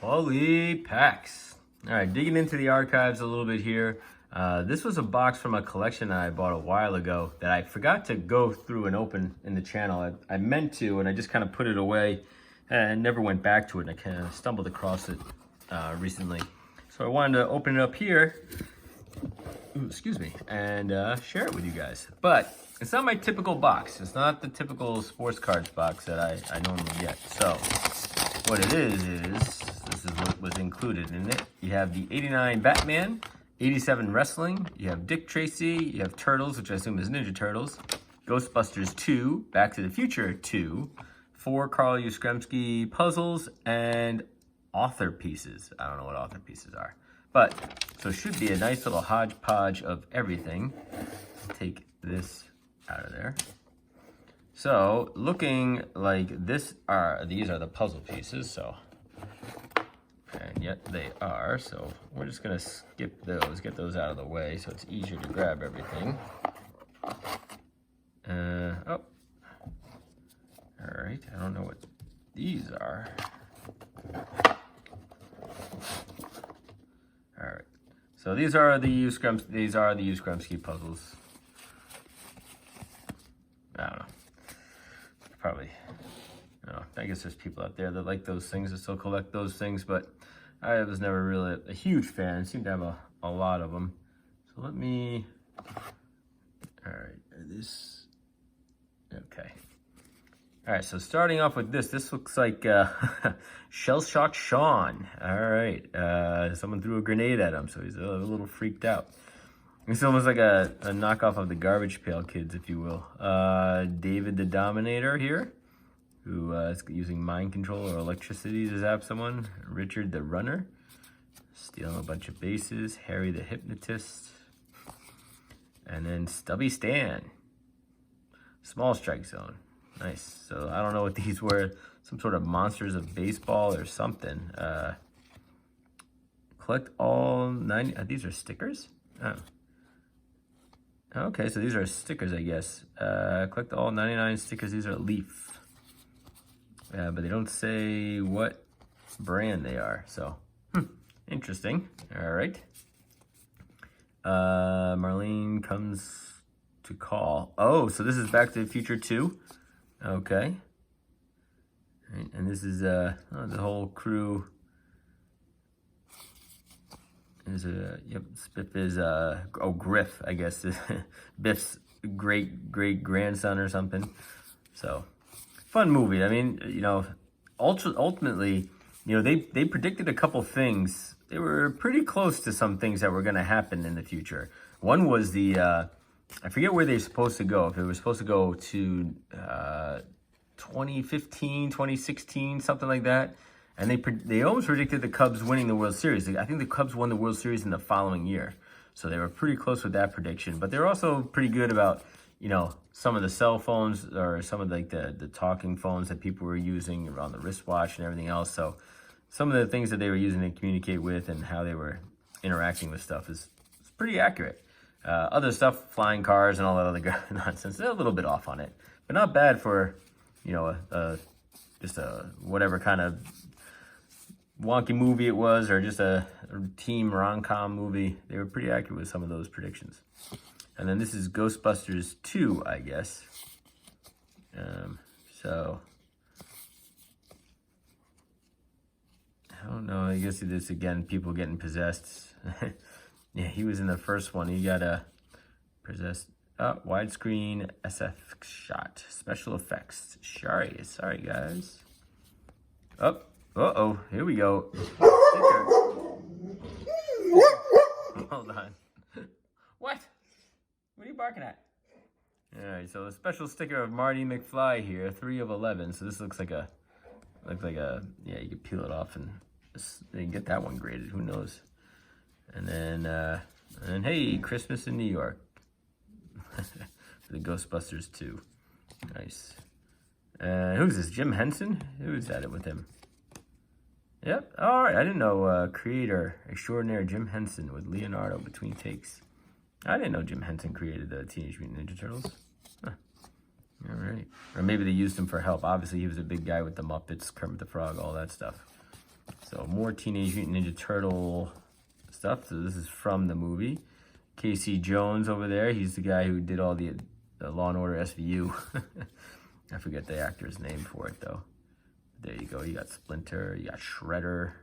Holy packs. All right, digging into the archives a little bit here. This was a box from a collection that I bought a while ago that I forgot to go through and open in the channel. I meant to, and I just kind of put it away and never went back to it. And I kind of stumbled across it recently. So I wanted to open it up here, excuse me, and share it with you guys. But it's not my typical box. It's not the typical sports cards box that I normally get. So what it is this is what was included in it. You have the 89 Batman, 87 Wrestling, you have Dick Tracy, you have Turtles, which I assume is Ninja Turtles, Ghostbusters 2, Back to the Future 2, 4 Carl Yastrzemski puzzles, and author pieces. I don't know what author pieces are. But, so it should be a nice little hodgepodge of everything. Take this out of there. So, looking like these are the puzzle pieces, so, and yet they are, so we're just gonna skip those, get those out of the way so it's easier to grab everything. Oh, all right, I don't know what these are. All right, so these are the Yastrzemski puzzles. I don't know. Probably, I guess there's people out there that like those things, that still collect those things, but I was never really a huge fan. I seem to have a lot of them. So let me, all right, okay. All right, so starting off with this looks like Shell Shock Sean. All right, someone threw a grenade at him, so he's a little freaked out. It's almost like a knockoff of the Garbage Pail Kids, if you will. David the Dominator here, who is using mind control or electricity to zap someone. Richard the Runner, stealing a bunch of bases. Harry the Hypnotist. And then Stubby Stan. Small Strike Zone. Nice. So I don't know what these were. Some sort of monsters of baseball or something. Collect all 90. These are stickers? Oh. Okay, so these are stickers, I guess. Collect all 99 stickers. These are Leaf. But they don't say what brand they are. So, interesting. All right. Marlene comes to call. Oh, so this is Back to the Future 2. Okay. Right, and this is the whole crew. Is yep, Biff is Griff, I guess. Biff's great grandson or something. So fun movie. I mean, ultimately, they predicted a couple things. They were pretty close to some things that were going to happen in the future. One was the I forget where they're supposed to go. If they were supposed to go to 2015, 2016, something like that. And they almost predicted the Cubs winning the World Series. I think the Cubs won the World Series in the following year. So they were pretty close with that prediction. But they're also pretty good about, some of the cell phones or some of the talking phones that people were using around the wristwatch and everything else. So some of the things that they were using to communicate with and how they were interacting with stuff is pretty accurate. Other stuff, flying cars and all that other nonsense, they're a little bit off on it. But not bad for, just a whatever kind of wonky movie it was, or just a team rom-com movie. They were pretty accurate with some of those predictions. And then this is Ghostbusters 2, I guess. So I don't know. I guess this again, people getting possessed. Yeah, he was in the first one. He got a possessed. Widescreen SF shot, special effects. Sorry guys. Uh-oh, here we go. Hold on. What are you barking at? All right, so a special sticker of Marty McFly here, 3 of 11. So this looks like a, yeah, you could peel it off and you can get that one graded. Who knows? And then, hey, Christmas in New York. For the Ghostbusters 2. Nice. Who's this? Jim Henson? Who's at it with him? Yep. All right. I didn't know creator extraordinaire Jim Henson with Leonardo between takes. I didn't know Jim Henson created the Teenage Mutant Ninja Turtles. Huh. All right. Or maybe they used him for help. Obviously, he was a big guy with the Muppets, Kermit the Frog, all that stuff. So more Teenage Mutant Ninja Turtle stuff. So this is from the movie. Casey Jones over there. He's the guy who did all the Law and Order SVU. I forget the actor's name for it though. There you go. You got Splinter. You got Shredder.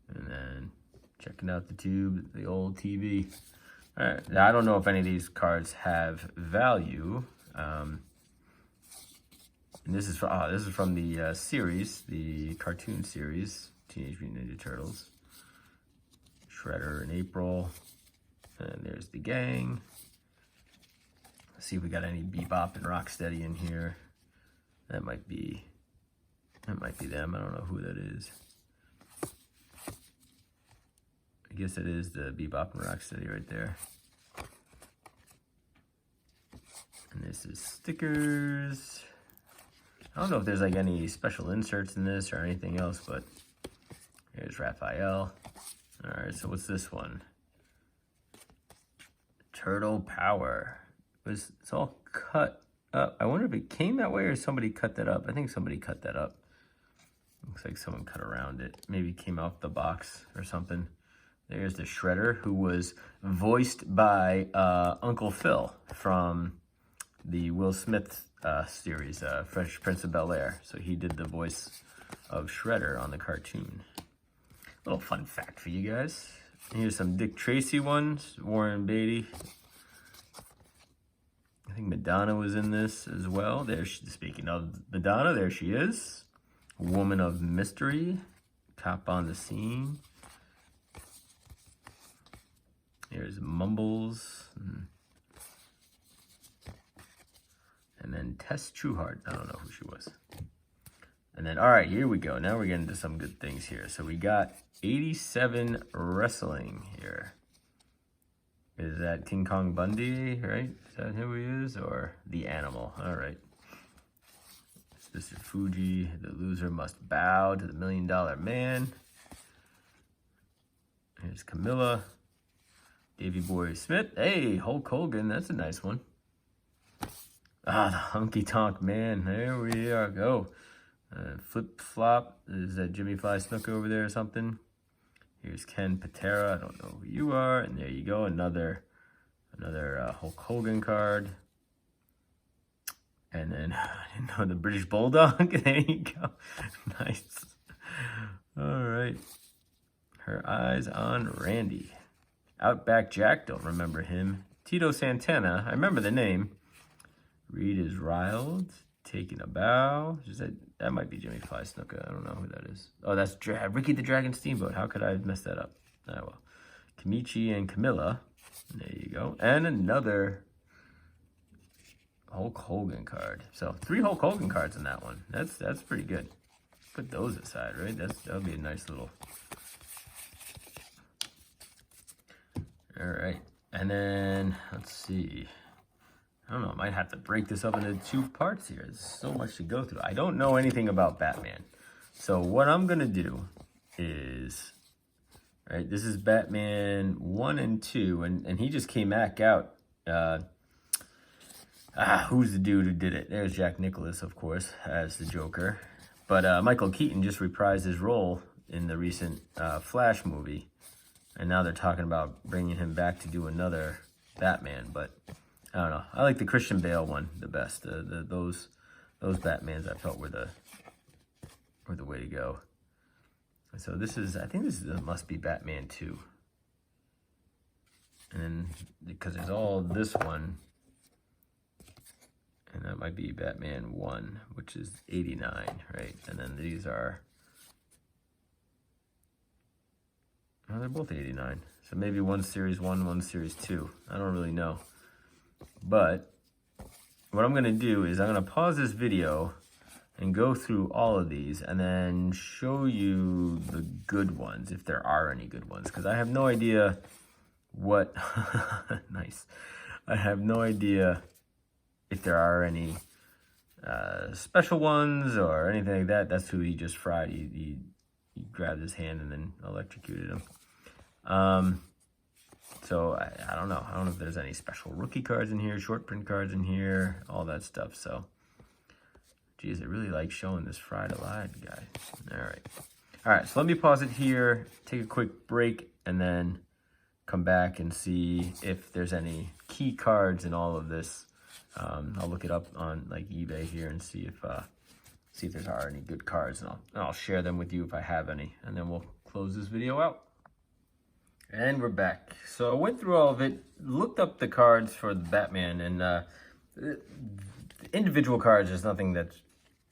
And then checking out the tube, the old TV. All right. Now, I don't know if any of these cards have value. And this is from the series, the cartoon series, Teenage Mutant Ninja Turtles. Shredder in April. And there's the gang. Let's see if we got any Bebop and Rocksteady in here. That might be them. I don't know who that is. I guess it is the Bebop and Rocksteady right there. And this is stickers. I don't know if there's like any special inserts in this or anything else, but here's Raphael. All right, so what's this one? Turtle Power. It's all cut up. I wonder if it came that way or somebody cut that up. I think somebody cut that up. Looks like someone cut around it. Maybe it came off the box or something. There's the Shredder, who was voiced by Uncle Phil from the Will Smith series, Fresh Prince of Bel-Air. So he did the voice of Shredder on the cartoon. Little fun fact for you guys. Here's some Dick Tracy ones. Warren Beatty. I think Madonna was in this as well. Speaking of Madonna, there she is. Woman of Mystery. Cop on the Scene. Here's Mumbles. And then Tess Trueheart. I don't know who she was. And then, all right, here we go. Now we're getting to some good things here. So we got 87 Wrestling here. Is that King Kong Bundy, right? Is that who he is? Or The Animal? All right. This is Fuji. The loser must bow to the $1 Million Man. Here's Camilla. Davey Boy Smith. Hey, Hulk Hogan. That's a nice one. Ah, the Honky Tonk Man. There we are. Go. Flip Flop. Is that Jimmy Fly Snook over there or something? Here's Ken Patera. I don't know who you are. And there you go. Another Hulk Hogan card. And then, I didn't know, the British Bulldog. There you go. Nice. All right. Her Eyes on Randy. Outback Jack. Don't remember him. Tito Santana. I remember the name. Reed is riled. Taking a bow. That might be Jimmy Fly Snuka. I don't know who that is. Oh, that's Ricky the Dragon Steamboat. How could I have messed that up? Oh, well. Kamichi and Camilla. There you go. And another Hulk Hogan card. So 3 Hulk Hogan cards in that one. That's pretty good. Put those aside, right? That'll be a nice little. All right. And then let's see. I don't know, I might have to break this up into 2 parts here. There's so much to go through. I don't know anything about Batman. So what I'm going to do is, right, this is Batman 1 and 2, and he just came back out. Who's the dude who did it? There's Jack Nicklaus, of course, as the Joker. But Michael Keaton just reprised his role in the recent Flash movie. And now they're talking about bringing him back to do another Batman, but I don't know. I like the Christian Bale one the best. Those Batmans I felt were the way to go. So I think this must be Batman 2. And then because there's all this one, and that might be Batman 1, which is 89, right? And then these are, oh, they're both 89. So maybe one series 1, one series 2. I don't really know. But what I'm going to do is I'm going to pause this video and go through all of these and then show you the good ones, if there are any good ones. Because I have no idea what... Nice. I have no idea if there are any special ones or anything like that. That's who he just fried. He grabbed his hand and then electrocuted him. So I don't know. I don't know if there's any special rookie cards in here, short print cards in here, all that stuff. So Geez, I really like showing this fried alive, guys. All right, so let me pause it here, take a quick break, and then come back and see if there's any key cards in all of this. I'll look it up on like eBay here and see if there are any good cards, and I'll share them with you if I have any, and then we'll close this video out. And we're back. So I went through all of it, looked up the cards for the Batman, and the individual cards is nothing that's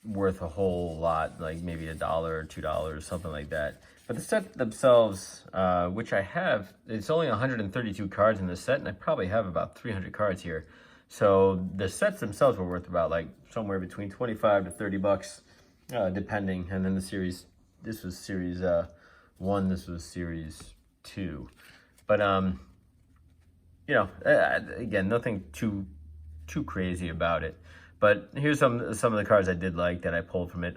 worth a whole lot, like maybe $1 or $2, something like that. But the set themselves, which I have, it's only 132 cards in the set, and I probably have about 300 cards here. So the sets themselves were worth about like somewhere between 25 to 30 bucks, depending. And then the series, this was series 1, this was series 2. But you know, again, nothing too crazy about it. But here's some of the cards I did like that I pulled from it.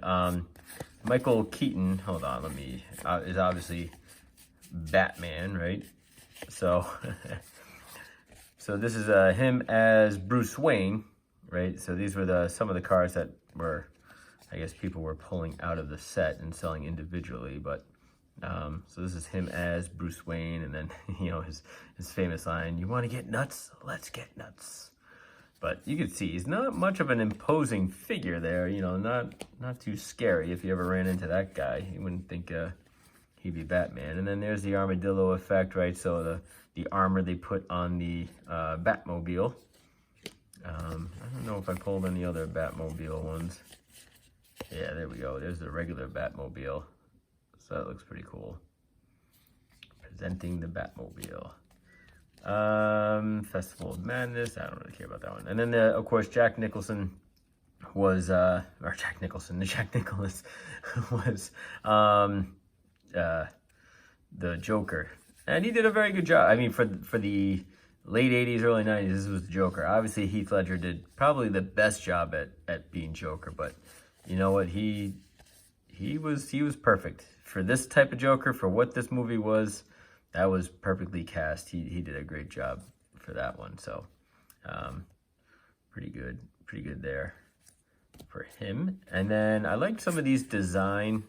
Michael Keaton, hold on, let me, is obviously Batman, right? So, so this is him as Bruce Wayne, right? So these were some of the cards that were, I guess people were pulling out of the set and selling individually. But so this is him as Bruce Wayne, and then you know his famous line, "You want to get nuts? Let's get nuts." But you can see he's not much of an imposing figure there, you know, not too scary. If you ever ran into that guy, you wouldn't think he'd be Batman. And then there's the armadillo effect, right? So the armor they put on the Batmobile. I don't know if I pulled any other Batmobile ones. Yeah, there we go. There's the regular Batmobile. So that looks pretty cool. Presenting the Batmobile. Festival of Madness, I don't really care about that one. And then of course Jack Nicholson was the Jack Nicholas was the Joker, and he did a very good job. I mean, for the late 80s, early 90s, this was the Joker. Obviously Heath Ledger did probably the best job at being Joker, but you know what, he was perfect for this type of Joker, for what this movie was. That was perfectly cast. He did a great job for that one. So, pretty good there for him. And then I liked some of these design.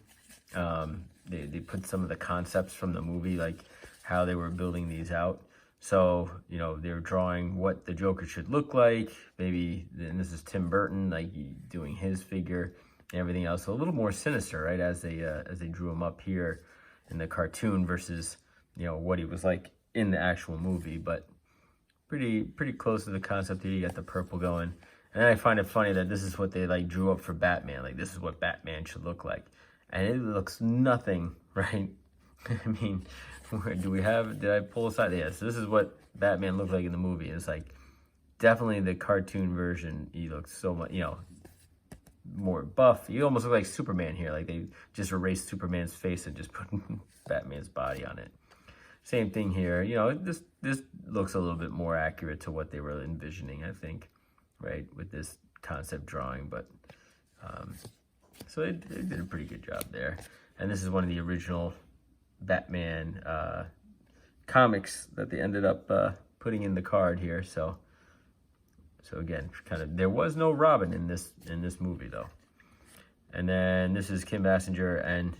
They put some of the concepts from the movie, like how they were building these out. So, you know, they were drawing what the Joker should look like. Maybe, and this is Tim Burton, like doing his figure and everything else. So a little more sinister, right? As they drew him up here in the cartoon versus, you know, what he was like in the actual movie. But pretty close to the concept here. You got the purple going, and I find it funny that this is what they like drew up for Batman. Like, this is what Batman should look like, and it looks nothing, right? I mean, did I pull aside? Yes, this is what Batman looked like in the movie. It's like definitely the cartoon version. He looks so much, you know, more buff. You almost look like Superman here. Like they just erased Superman's face and just put Batman's body on it. Same thing here. You know, this looks a little bit more accurate to what they were envisioning, I think, right, with this concept drawing. But so they did a pretty good job there. And this is one of the original Batman comics that they ended up putting in the card here. So again, kind of, there was no Robin in this movie though. And then this is Kim Basinger and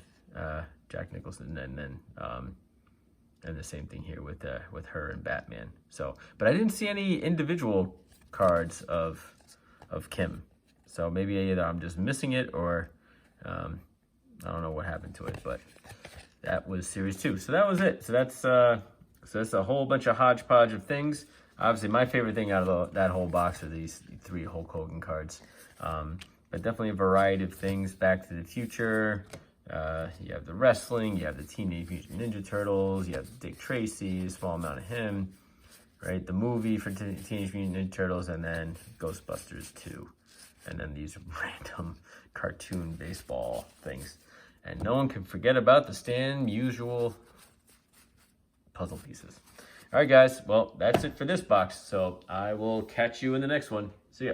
Jack Nicholson, and then and the same thing here with her and Batman. So, but I didn't see any individual cards of Kim. So maybe either I'm just missing it, or I don't know what happened to it. But that was series 2. So that was it. So that's a whole bunch of hodgepodge of things. Obviously, my favorite thing out of that whole box are these 3 Hulk Hogan cards. But definitely a variety of things. Back to the Future. You have the wrestling, you have the Teenage Mutant Ninja Turtles, you have Dick Tracy, a small amount of him, right? The movie for Teenage Mutant Ninja Turtles, and then Ghostbusters 2. And then these random cartoon baseball things. And no one can forget about the Stan Musial puzzle pieces. All right, guys. Well, that's it for this box. So I will catch you in the next one. See ya.